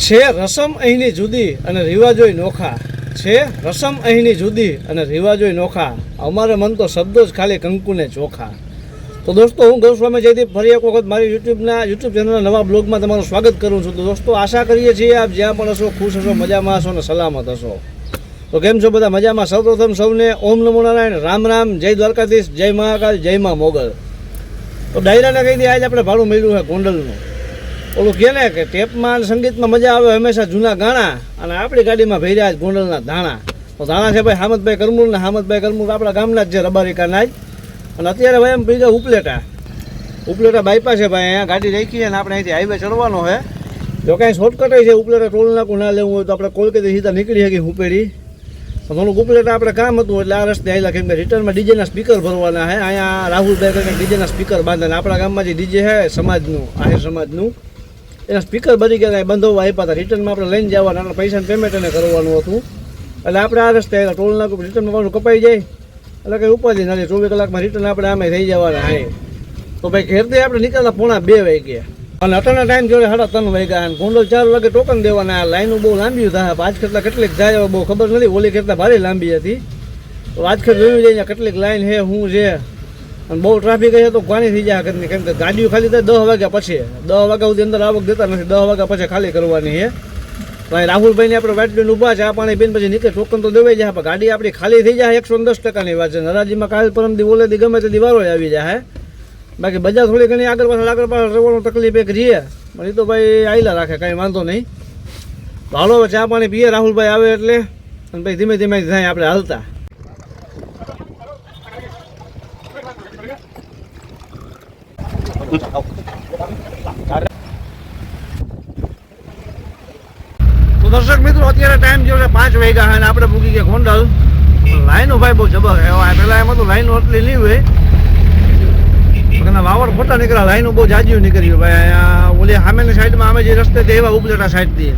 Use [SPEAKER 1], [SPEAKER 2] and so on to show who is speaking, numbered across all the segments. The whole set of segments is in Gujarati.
[SPEAKER 1] છે રસમ અહીંની જુદી અને રિવાજોય નોખા. છે રસમ અહીંની જુદી અને રિવાજોય નોખા. અમારે મન તો શબ્દો જ ખાલી કંકુને ચોખા. તો દોસ્તો, હું ગૌસ્વામી જયદીપ ફરી એક વખત મારી યુટ્યુબ ચેનલના નવા બ્લોગમાં તમારું સ્વાગત કરું છું. તો દોસ્તો, આશા કરીએ છીએ આપ જ્યાં પણ હશો ખુશ હશો, મજામાં હશો અને સલામત હશો. તો કેમ છો બધા? મજામાં? સૌપ્રથમ સૌને ઓમ નમો નારાયણ, રામ રામ, જય દ્વારકાધીશ, જય મહાકાલ, જય મા મોગલ. તો ડાયરાને કહી દઈએ, આજે આપણે ભાડું મળ્યું છે ગોંડલનું. ઓલું કહે ને કે ટેપમાં સંગીતમાં મજા આવે હંમેશા જૂના ગાણા, અને આપણી ગાડીમાં ભર્યા જ ગોંડલના ધાણા. તો ધાણા છે ભાઈ હામદભાઈ કરમૂર, ને હામદભાઈ કરમૂર આપણા ગામના જ છે, રબારિકાના જ. અને અત્યારે ભાઈ એમ બીજા ઉપલેટા બાયપાસ છે ભાઈ, અહીંયા ગાડી રાખી અને આપણે અહીંથી હાઈવે ચડવાનો છે. જો કાંઈ શોર્ટકટ છે, ઉપલેટા ટોલ નાકું ના લેવું હોય તો આપણે કોલકાતા સીધા નીકળી શકીએ હુપેડી. થોડુંક ઉપલેટા આપણે કામ હતું એટલે આ રસ્તે આવેલા, કેમ કે રિટર્નમાં ડીજેના સ્પીકર ભરવાના છે. અહીંયા રાહુલભાઈ કરીને ડીજેના સ્પીકર બાંધે. આપણા ગામમાં જે ડીજે છે સમાજનું, આહિર સમાજનું, એના સ્પીકર બની ગયા બંધોવા આપ્યા હતા. રિટર્નમાં આપણે લઈને જવાના અને પૈસાનું પેમેન્ટ એને કરવાનું હતું. એટલે આપણે આ રસ્તે આવેલા, ટોલ નાકું રિટર્નમાં પાછું કપાઈ જાય એટલે કંઈ ઉપાધિ નથી. 24 કલાકમાં રિટર્ન આપણે આમે થઈ જવાના. હા, તો ભાઈ ઘેરથી આપણે નીકળતા 2:30 વાગ્યા અને અટણના ટાઈમ જોડે 3:30 વાગ્યા. અને ગોંડલ 4 વાગે ટોકન દેવાના. લાઈનો બહુ લાંબી થાય. આજખેટલા કેટલીક જાય બહુ ખબર નથી, ઓલી કરતાં ભારે લાંબી હતી. તો આજખેટ જોયું જાય કેટલીક લાઈન છે શું છે, અને બહુ ટ્રાફિક છે તો ગાણી થઈ જાય ઘરની. કેમ કે ગાડીઓ ખાલી થાય 10 વાગ્યા પછી. 10 વાગ્યા સુધી અંદર આવક દેતા નથી, 10 વાગ્યા પછી ખાલી કરવાની છે. ભાઈ રાહુલભાઈને આપણે વાટ લઈને ઊભા છે, આ પાણી પીને પછી નીકળે, ટોકન તો દેવાઈ જાય. પણ ગાડી આપણી ખાલી થઈ જાય 110%ની વાત છે. નરાજીમાં કાલ પરમથી ઓલેથી ગમે તે દિવારો આવી જાય. બાકી બજાર થોડી ઘણી આગળ પાછળ રહેવાનું તકલીફ એક રહીએ, પણ એ તો ભાઈ આયલા રાખે, કાંઈ વાંધો નહીં. તો હાલો હવે ચા પાણી પીએ, રાહુલભાઈ આવે એટલે. અને ભાઈ ધીમે ધીમે થાય આપણે હાલતા. તો દર્શક મિત્રો, અત્યારે ટાઈમ જેવો 5 વાગ્યા અને આપણે મૂકી ગયા ગોંડલ. લાઈનો ભાઈ બહુ જબર. પહેલાં એમાં તો લાઈનો એટલી નહીં હોય, વાવડ ફોટા નીકળ્યા. લાઈનો બહુ જાજુ નીકળ્યું ભાઈ. અહીંયા ઓલી સામેની સાઈડમાં અમે જે રસ્તે તે એવા ઉપલેટા સાઈડથી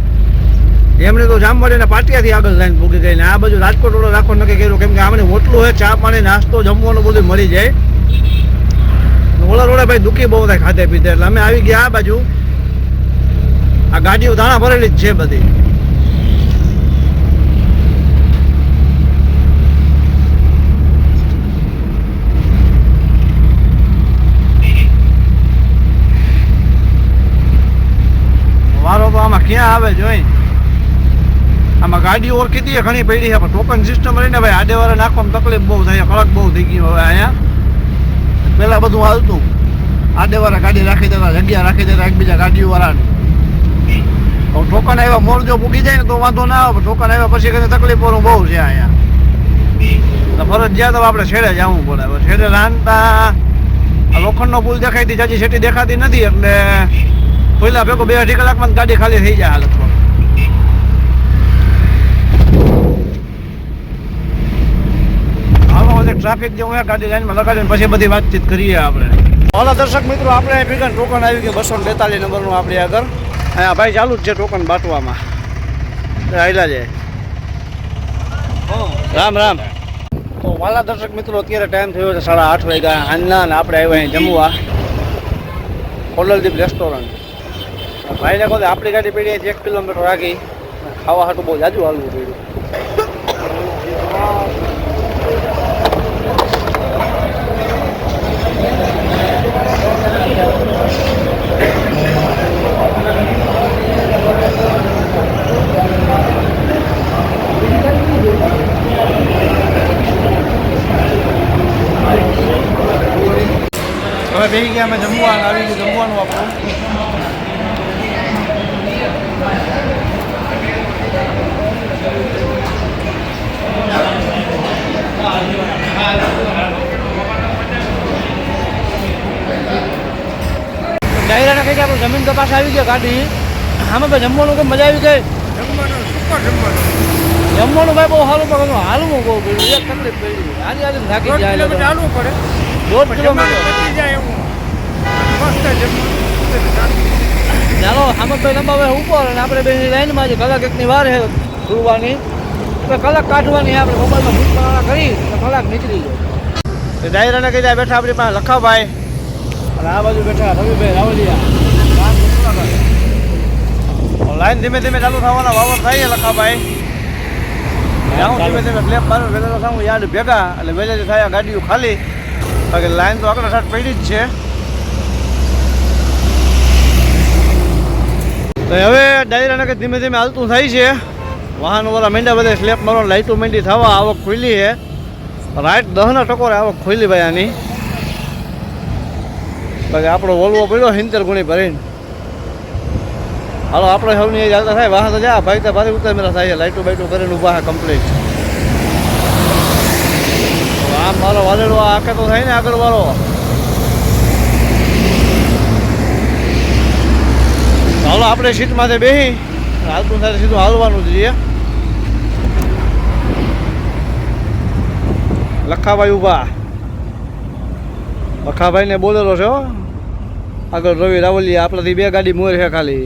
[SPEAKER 1] એમને તો જામવાડીના પાટિયાથી આગળ લાઈન પૂકી ગઈ. ને આ બાજુ રાજકોટ ઓળો રાખો નક્કી કર્યું, કેમ કે આમને હોટલું હોય, ચા પાણી નાસ્તો જમવાનું બધું મળી જાય. ઓલા રોડે ભાઈ દુઃખી બહુ થાય ખાધે પીધે. એટલે અમે આવી ગયા આ બાજુ. આ ગાડીઓ દાણા ભરેલી જ છે બધી. વારો તો આમાં ક્યાં આવે જોઈ. આમાં ગાડીઓ ઓળખી દઈએ ઘણી પડી છે, પણ ટોકન સિસ્ટમ રહીને ભાઈ આડેવાળા નાખવામાં તકલીફ બહુ થાય, કડક બહુ થઈ ગયું હવે અહીંયા. પહેલાં બધું હાલતું, આડેવાળા ગાડી રાખી દેતા, જગ્યા રાખી દેતા એકબીજા ગાડીઓવાળાને. હવે ટોકન આવ્યા મોર જો પૂગી જાય ને તો વાંધો ના આવે, પણ ટોકન આવ્યા પછી કંઈ તકલીફોનું બહુ છે અહીંયા. તો ફરજિયાત હવે આપણે છેડે જવું પડે. હવે છેડે રાંધતા લોખંડનો પુલ દેખાયતી જાજી છેટી દેખાતી નથી, એટલે પહેલા ભેગો 2-2.5 કલાકમાં ગાડી ખાલી થઈ જાય હાલત. આમાં ટ્રાફિક જેવું હોય, ગાડી લાઈનમાં લગાડીને પછી બધી વાતચીત કરીએ આપણે. હાલો દર્શક મિત્રો, આપણે ભેગા ટોકન આવી ગયું 242 નંબરનું આપણી આગળ. અહીંયા ભાઈ ચાલુ જ છે ટોકન બાંટવામાં. આયલા જાય. રામ રામ. તો વાલા દર્શક મિત્રો, અત્યારે ટાઈમ થયો છે 8:30 વાગ્યા હાંજના, અને આપણે આવ્યા અહીં જમવા કોલલદીપ રેસ્ટોરન્ટ. ભાઈને કહો આપણી ગાડી પડી 1 કિલોમીટર આગી, ખાવા હાટું બહુ જાજુ હાલવું પડ્યું. હવે બેસી ગયા અમે જમવા, આવી ગયું જમવાનું આપણું. ડાયરાને કહી કે આપણે જમીન તો પાસે આવી ગયા ગાડી. આમાં ભાઈ જમવાનું કંઈ મજા આવી ગઈ. જમવાનું ભાઈ બહુ સારું, પણ હાલવું બહુ પડ્યું, એક તકલીફ પડી. આજે થાકી જાય, ચાલવું પડે. 1.5 કિલોમીટર ચાલો. હામદભાઈ લંબાવે ઉપર, અને આપણે બે લાઈનમાં છે. કલાક એકની વાર છે ખુલવાની, એટલે કલાક કાઢવાની. આપણે મોબાઈલમાં શૂટ કરી કલાક નીકળી જાય. ડાયરાને કહી જાય બેઠા આપણી પાસે લખાભાઈ, અને આ બાજુ બેઠા રવિભાઈ રાવલિયા. લાઈન ધીમે ધીમે ચાલુ થવાના વાવર થાય લખાભાઈ. હું ધીમે ધીમે સ્લેબ મારું વેલેલો થાઉં યાદ ભેગા એટલે વેલેલી થાય ગાડીઓ ખાલી. બાકી લાઈન તો આગળ સાઈડ પડી જ છે. તો હવે ડાયરાને કે ધીમે ધીમે હાલતું થાય છે. વાહનો વાળા મીંડા બધા સ્લેબ મારવા લાઇટો મીંડી થવા આવક ખુલ્લી છે. રાઈટ 10 ટકોરે આવક ખુલ્લી ભાઈ આની. બાકી આપણો વોલ્વો પડ્યો 70 ગુણી ભરીને. હાલો આપણે સૌની ચાલતા થાય વાહન તો જા ભાઈ તો ભારે ઉતર મેરા થાય લાઇટો બાઇટો કરીને ઊભા કમ્પ્લીટ. આમ મારો વાદળો આકે તો થાય ને આગળ વાળો. હાલો આપણે સીટમાંથી બેસી હાલતું થાય સીધું હાલવાનું જ છીએ. લખાભાઈ ઊભા. લખાભાઈને બોલેલો છે આગળ રવિ રાવલી આપણાથી 2 ગાડી મોર છે ખાલી.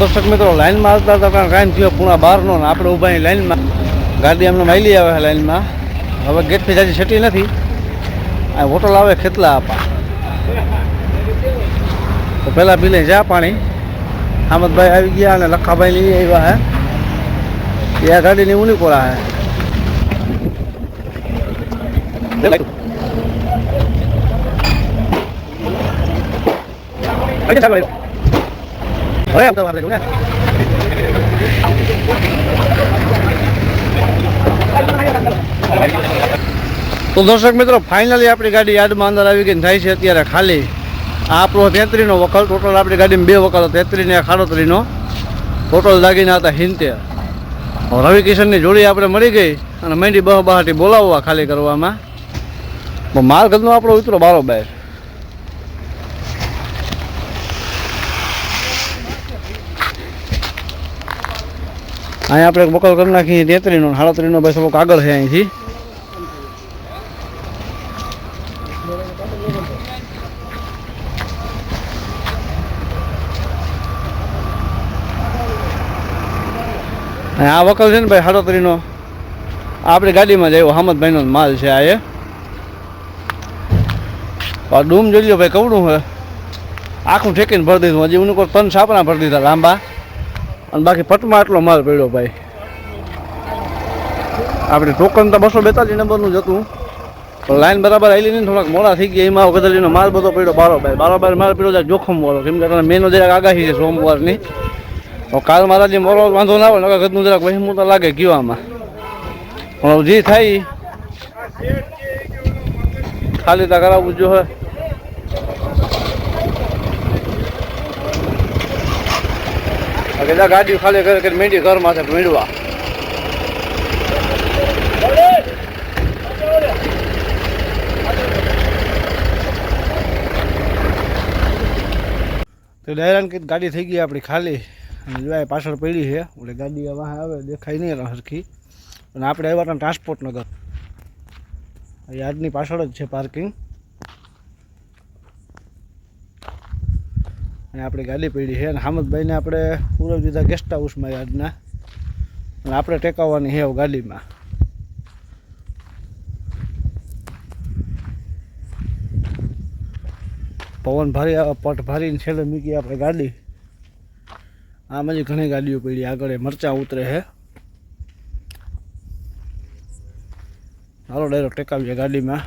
[SPEAKER 1] દર્શક મિત્રો લાઈનમાં આવતા હતા કારણ કાંઈ થયો 11:30 ને આપણે ઊભા લાઈનમાં. ગાડી અમને માયલી આવે લાઈનમાં. હવે ગેટથી જાજી છટી નથી. આ હોટલ આવે ખેતલા આપા તો પહેલાં પી લઈ જા પાણી. હામદભાઈ આવી ગયા અને લખાભાઈ લઈ આવ્યા હે. એ આ ગાડીની ઊની કોરા હે. તો દર્શક મિત્રો ફાઇનલી આપણી ગાડી યાર્ડમાં અંદર આવી ગઈ થાય છે અત્યારે ખાલી. આ આપણો 33નો વખત ટોટલ આપણી ગાડીમાં 2 વખત 33 ને 38નો ટોટલ દાગીના હતા 70. રવિ કિશનની જોડી આપણે મળી ગઈ અને માંડી બહાટી બોલાવવા ખાલી કરવામાં. માલ ગદનો આપણો ઉતરો બારોબાર. અહીંયા આપણે બકલ કરી નાખીએ 33નો 38નો ભાઈ થોડોક આગળ છે અહીંથી. આ વકલ છે ને ભાઈ 38નો આપણી ગાડીમાં જ આવ્યો. હામદભાઈનો માલ છે આ. એ ડૂમ જોઈ લો ભાઈ કવડું છે આખું ઠેકીને ભરી દીધું. હજી ઉની કોઈ 3 છાપરા ભરી દીધા લાંબા અને બાકી પટમાં આટલો માલ પડ્યો ભાઈ. આપણે ટોકન તો 242 નંબરનું જ હતું. લાઈન બરાબર આવી નહીં થોડાક મોડા થઈ ગયા. એમાં ગદલીનો માલ બધો પડ્યો બારોબાર માલ પડ્યો જાય જોખમ વાળો. કેમ કે મેનો જરાક આગાહી છે સોમવારની. તો કાલ મારા જે મોરો વાંધો ના આવે ગદનું જરાક વહેમું તો લાગે ગયો આમાં. પણ જે થાય ખાલી તો કરાવવું જો હે. ગાડી ખાલી કરી મેંડી ઘર માથે મેળવા. તો ડાયરાની ગાડી થઈ ગઈ આપણી ખાલી. અને જોવાય પાછળ પડી છે એટલે ગાડી વાહ આવે દેખાય નહીં સરખી. અને આપણે આવ્યા હતા ટ્રાન્સપોર્ટ નગર. યાર્ડની પાછળ જ છે પાર્કિંગ. અને આપણી ગાડી પડી છે અને હામદભાઈને આપણે પૂરવી દીધા ગેસ્ટ હાઉસમાં યાર્ડના. અને આપણે ટેકાવવાની છે ગાડીમાં. પવન ભારી આવે પટ ભારીને છેલ્લે મૂકી આપણે ગાડી. આમાં જ ઘણી ગાડીઓ પડી આગળ મરચાં ઉતરે છે. હાલો ડાયરો ટેકાવીએ ગાડીમાં.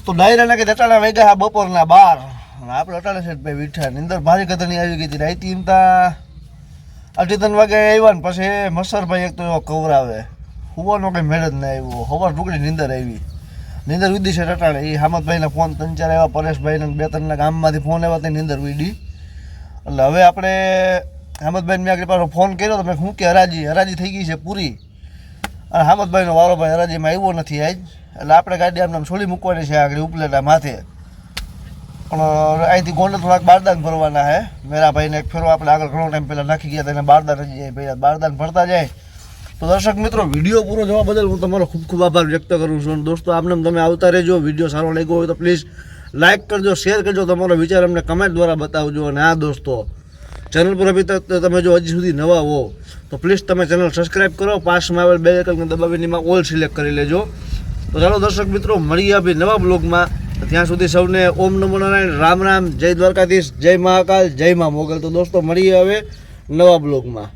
[SPEAKER 1] તો ડાયરાના કે અટાણા વાગ્યા બપોરના 12 અને આપણે અટાણે છે ભાઈ વીઠા. નીંદર ભારી કદરની આવી ગઈ હતી. રાઈતી ઇમતા 2:30 વાગે આવ્યા ને પછી મસરભાઈ એક તો એવો કવરાવે હુવાનો કંઈ મેળ જ ના આવ્યો. ખબર ટુકડી નીંદર આવી. નીંદર ઉડી છે અટાણે. એ હામદભાઈને ફોન 3-4 આવ્યા. પરેશભાઈને 2-3 ગામમાંથી ફોન આવ્યા તે નીંદર ઉડી. એટલે હવે આપણે હામદભાઈને મેં આગળ પાછો ફોન કર્યો તો મેં શું કે હરાજી થઈ ગઈ છે પૂરી. અને હામદભાઈનો વારો ભાઈ હરાજીમાં આવ્યો નથી આજ. એટલે આપણે ગાડી આમ છોડી મૂકવાની છે આગળ ઉપલેટા માથે. પણ અહીંથી ગોંડલ થોડાક બારદાન ભરવાના છે. મેરા ભાઈને એક ફેરો આપણે આગળ ઘણો ટાઈમ પહેલાં નાખી ગયા હતા એને બારદાન હજી જાય ભાઈ. બારદાન ભરતા જાય. તો દર્શક મિત્રો વિડીયો પૂરો જોવા બદલ હું તમારો ખૂબ ખૂબ આભાર વ્યક્ત કરું છું. દોસ્તો આમને તમે આવતા રહેજો. વિડીયો સારો લાગ્યો હોય તો પ્લીઝ લાઇક કરજો, શેર કરજો, તમારો વિચાર અમને કમેન્ટ દ્વારા બતાવજો. અને આ દોસ્તો ચેનલ પર અભી તક તમે જો હજી સુધી નવા હો તો પ્લીઝ તમે ચેનલ સબસ્ક્રાઈબ કરો. પાસમાં આવેલ બેલ આઇકન દબાવીને એમાં ઓલ સિલેક્ટ કરી લેજો. તો ચાલો દર્શક મિત્રો મળીએ અભી નવા બ્લોગમાં. ત્યાં સુધી સૌને ઓમ નમો નારાયણ, રામ રામ, જય દ્વારકાધીશ, જય મહાકાલ, જય મા મોગલ. તો દોસ્તો મળીએ હવે નવા બ્લોગમાં.